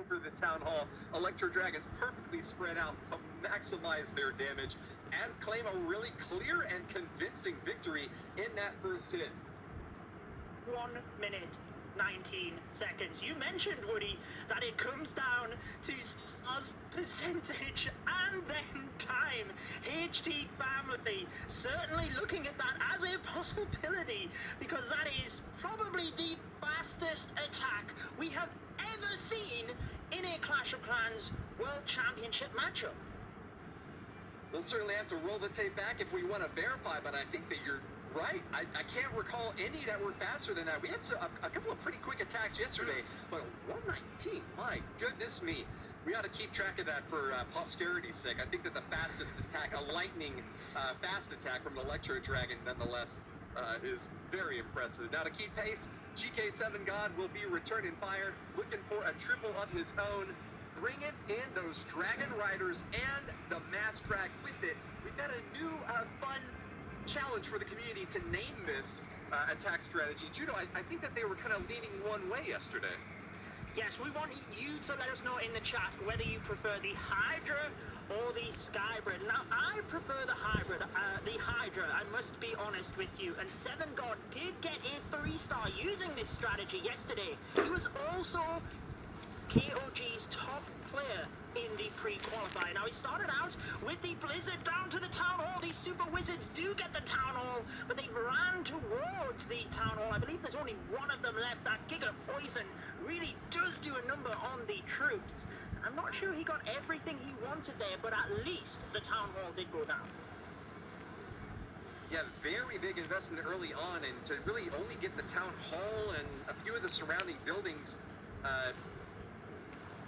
over the Town Hall. Electro Dragons perfectly spread out to maximize their damage and claim a really clear and convincing victory in that first hit. 1 minute 19 seconds. You mentioned, Woody, that it comes down to stars, percentage, and then time. HT family certainly looking at that as a possibility, because that is probably the fastest attack we have ever seen in a Clash of Clans World Championship matchup. We'll certainly have to roll the tape back if we want to verify, but I think that you're right. I can't recall any that were faster than that. We had a couple of pretty quick attacks yesterday, but 119, my goodness me. We ought to keep track of that for posterity's sake. I think that the fastest attack, a lightning fast attack from the Electro Dragon, nonetheless, is very impressive. Now to keep pace, GK7 God will be returning fire, looking for a triple of his own. Bringing in those Dragon Riders and the Mass Drag with it. We've got a new fun challenge for the community to name this attack strategy. Judo, I think that they were kind of leaning one way yesterday. Yes, we want you to let us know in the chat whether you prefer the Hydra or the Skybrid. Now, I prefer the Hydra, I must be honest with you. And 7God did get a 3-star using this strategy yesterday. He was also KOG's top player in the pre-qualifier. Now, he started out with the Blizzard down to the Town Hall. These Super Wizards do get the Town Hall, but they ran towards the Town Hall. I believe there's only one of them left. That Giga Poison really does do a number on the troops. I'm not sure he got everything he wanted there, but at least the Town Hall did go down. Yeah, very big investment early on, and to really only get the Town Hall and a few of the surrounding buildings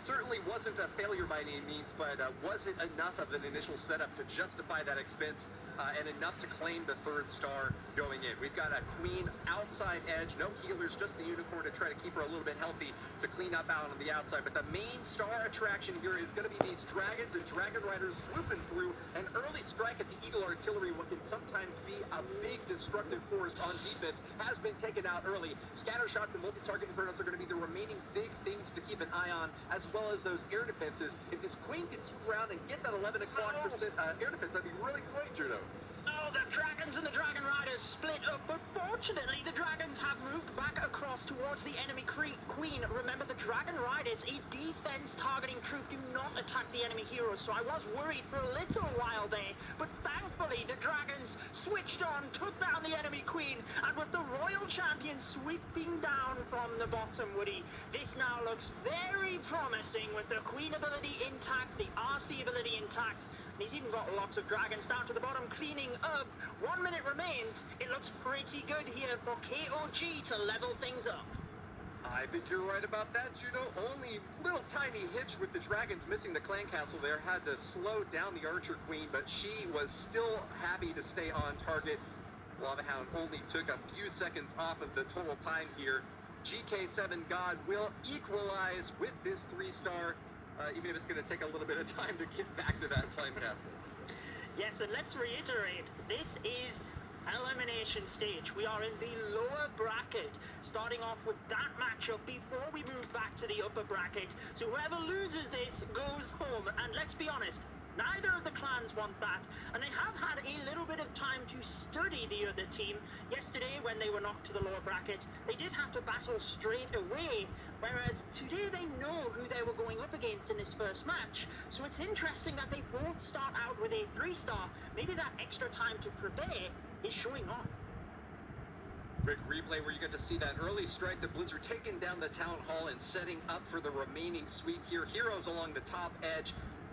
certainly wasn't a failure by any means, but was it enough of an initial setup to justify that expense and enough to claim the 3rd star going in? We've got a Queen outside edge, no healers, just the Unicorn to try to keep her a little bit healthy to clean up out on the outside. But the main star attraction here is going to be these Dragons and Dragon Riders swooping through. An early strike at the Eagle Artillery, what can sometimes be a big destructive force on defense, has been taken out early. Scatter shots and multi-target infernos are going to be the remaining big things to keep an eye on, as well as those air defenses. If this Queen can swoop around and get that 11 o'clock air defense, that'd be really great, Judo. Oh, the Dragons and the Dragon Riders split up, but fortunately the Dragons have moved back across towards the enemy Queen. Remember, the Dragon Riders, a defense targeting troop, do not attack the enemy heroes, so I was worried for a little while there, but thankfully the Dragons switched on, took down the enemy Queen, and with the Royal Champion sweeping down from the bottom, Woody, this now looks very promising with the Queen ability intact, the RC ability intact. He's even got lots of dragons down to the bottom cleaning up. 1 minute remains. It looks pretty good here for KOG to level things up. I think you're right about that, Judo. Only little tiny hitch with the Dragons missing the clan castle there. Had to slow down the Archer Queen, but she was still happy to stay on target. Lava Hound only took a few seconds off of the total time here. GK7 God will equalize with this 3-star. Even if it's going to take a little bit of time to get back to that clan castle. Yes, and let's reiterate, this is elimination stage. We are in the lower bracket, starting off with that matchup before we move back to the upper bracket. So whoever loses this goes home. And let's be honest, neither of the clans want that, and they have had a little bit of time to study the other team. Yesterday, when they were knocked to the lower bracket, they did have to battle straight away, whereas today they know who they were going up against in this first match. So it's interesting that they both start out with a 3-star. Maybe that extra time to prepare is showing off. Quick replay where you get to see that early strike, the Blizzard taking down the Town Hall and setting up for the remaining sweep here. Heroes along the top edge,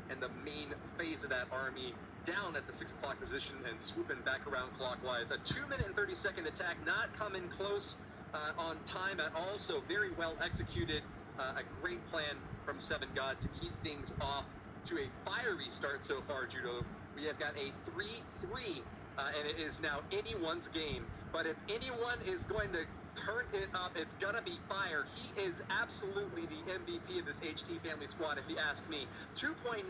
and the main phase of that army down at the 6 o'clock position and swooping back around clockwise. A 2 minute and 30-second attack, not coming close on time at all, so very well executed. A great plan from 7God to keep things off to a fiery start so far, Judo. We have got a 3-3, and it is now anyone's game. But if anyone is going to turn it up, it's gonna be Fire. He is absolutely the MVP of this HT family squad, if you ask me. 2.9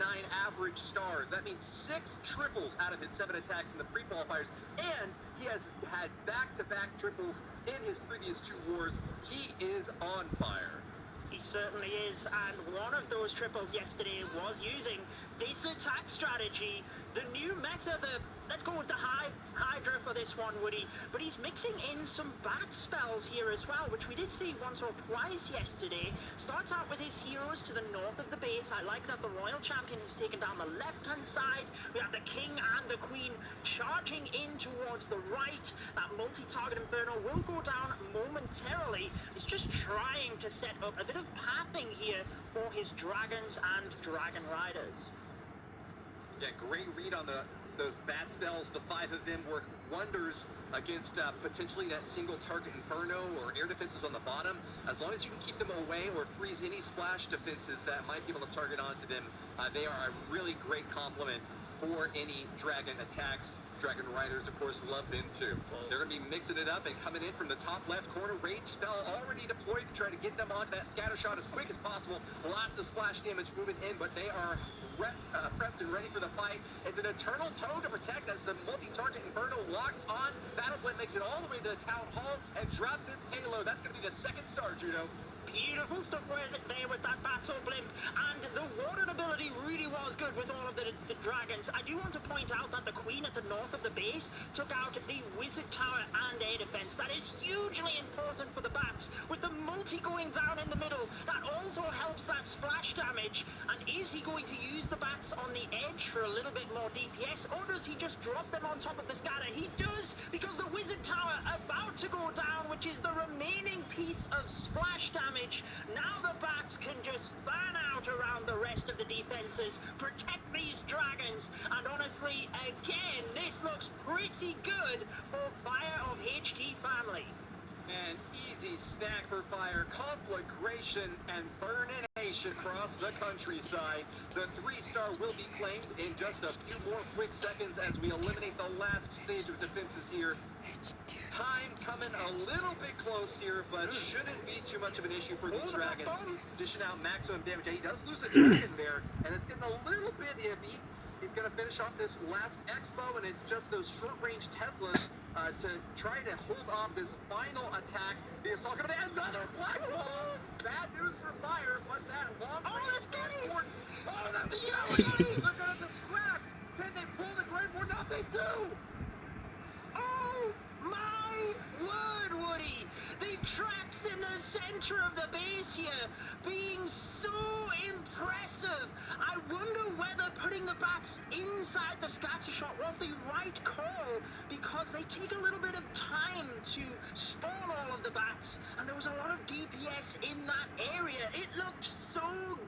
average stars. That means 6 triples out of his 7 attacks in the pre-qualifiers, and he has had back-to-back triples in his previous 2 wars. He is on fire. He certainly is, and one of those triples yesterday was using this attack strategy. The new meta, let's go with the Hydra for this one, Woody, but he's mixing in some bat spells here as well, which we did see once or twice yesterday. Starts out with his heroes to the north of the base. I like that the Royal Champion is taken down the left-hand side. We have the King and the Queen charging in towards the right. That multi-target Inferno will go down momentarily. He's just trying to set up a bit of pathing here for his Dragons and Dragon Riders. Yeah, great read on those bat spells. The 5 of them work wonders against potentially that single target Inferno or air defenses on the bottom. As long as you can keep them away or freeze any splash defenses that might be able to target onto them, they are a really great complement for any Dragon attacks. Dragon Riders, of course, love them too. They're going to be mixing it up and coming in from the top left corner. Rage spell already deployed to try to get them onto that scatter shot as quick as possible. Lots of splash damage moving in, but they are prepped and ready for the fight. It's an Eternal Toad to protect as the multi-target Inferno locks on. Battleblimp makes it all the way to the Town Hall and drops its payload. That's going to be the second star, Judo. Beautiful stuff there with that battle blimp, and the Warden ability really was good with all of the dragons. I do want to point out that the Queen at the north of the base took out the Wizard Tower and air defense. That is hugely important for the bats. With the multi going down in the middle, that also helps that splash damage. And is he going to use the bats on the edge for a little bit more DPS, or does he just drop them on top of the scatter? He does, because the Wizard Tower about to go down, which is the remaining piece of splash damage. Now the bats can just fan out around the rest of the defenses, protect these dragons, and honestly, again, this looks pretty good for Fire of HT family. An easy stack for Fire, Conflagration, and Burnination across the countryside. The 3-star will be claimed in just a few more quick seconds as we eliminate the last stage of defenses here. Time coming a little bit close here, but shouldn't be too much of an issue for these dragons. Dishing out maximum damage. He does lose a dragon there, and it's getting a little bit iffy. He's going to finish off this last expo, and it's just those short-range Teslas to try to hold off this final attack. The assault going to be another black hole. Bad news for Fire, but that long-range transport. Oh, that's the They're going to distract. Can they pull the Great War? No, they do. Oh my word, Woody! The traps in the center of the base here being so impressive. I wonder whether putting the bats inside the scatter shot was the right call, because they take a little bit of time to spawn all of the bats, and there was a lot of DPS in that area. It looked so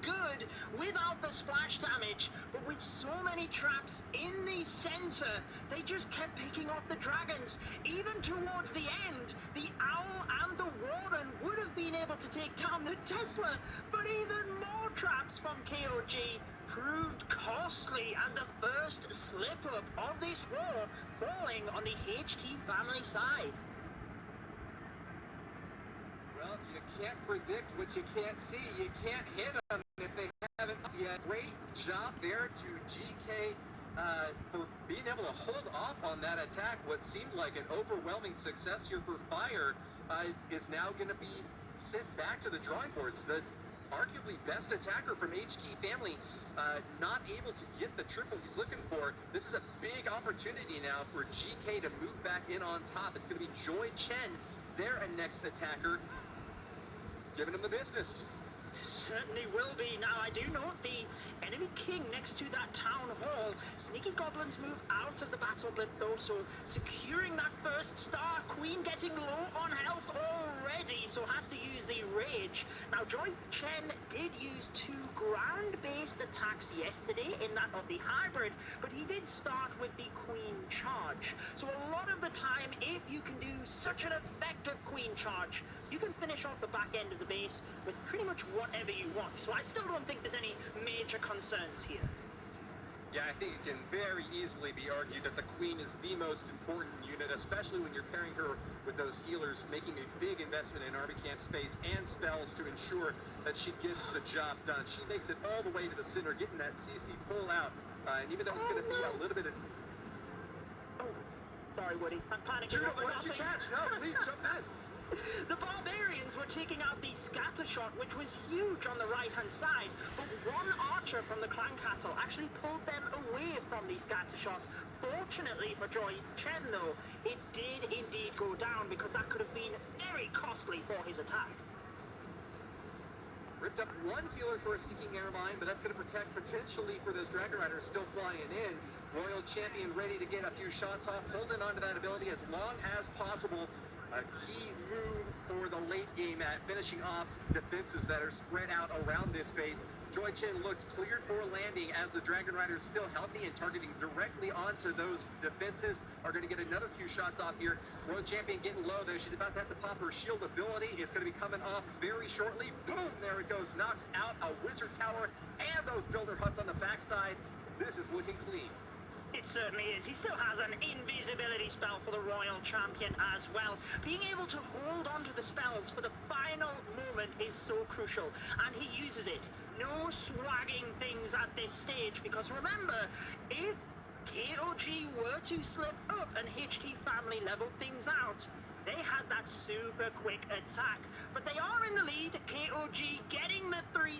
good without the splash damage, but with so many traps in the center, they just kept picking off the dragons. Even towards the end, the Owl and the Warden would have been able to take down the Tesla, but even more traps from KOG proved costly, and the first slip-up of this war falling on the HT family side. Well, you can't predict what you can't see. You can't hit them if they haven't yet. Great job there to GK for being able to hold off on that attack. What seemed like an overwhelming success here for Fire is now going to be sent back to the drawing boards. The arguably best attacker from HT family not able to get the triple he's looking for. This is a big opportunity now for GK to move back in on top. It's going to be Joy Chen, their next attacker, giving him the business. Certainly will be. Now, I do note the enemy king next to that town hall. Sneaky goblins move out of the battle blimp, though, so securing that first star. Queen getting low on health already, so has to use the rage. Now, Joy Chen did use 2 ground-based attacks yesterday in that of the hybrid, but he did start with the queen charge. So a lot of the time, if you can do such an effective queen charge, you can finish off the back end of the base with pretty much whatever you want. So I still don't think there's any major concerns here. Yeah, I think it can very easily be argued that the Queen is the most important unit, especially when you're pairing her with those healers, making a big investment in Army Camp space and spells to ensure that she gets the job done. She makes it all the way to the center, getting that CC pull out, and even though it's going to be a little bit of... Oh, sorry, Woody. I'm panicking. Judo, what did you catch? No, please jump in. The Barbarians were taking out the scatter shot, which was huge on the right-hand side, but one archer from the clan castle actually pulled them away from the scatter shot. Fortunately for Joy Chen, though, it did indeed go down because that could have been very costly for his attack. Ripped up one healer for a Seeking Airmine, but that's going to protect potentially for those Dragon Riders still flying in. Royal Champion ready to get a few shots off, holding on to that ability as long as possible. A key move for the late game at finishing off defenses that are spread out around this base. Joy Chen looks cleared for landing as the Dragon Riders still healthy and targeting directly onto those defenses. Are going to get another few shots off here. Royal Champion getting low though. She's about to have to pop her shield ability. It's going to be coming off very shortly. Boom! There it goes. Knocks out a wizard tower and those builder huts on the backside. This is looking clean. It certainly is. He still has an invisibility spell for the Royal Champion as well. Being able to hold on to the spells for the final moment is so crucial, and he uses it. No swagging things at this stage, because remember, if KOG were to slip up and HT family leveled things out, they had that super quick attack. But they are in the lead. KOG getting the 3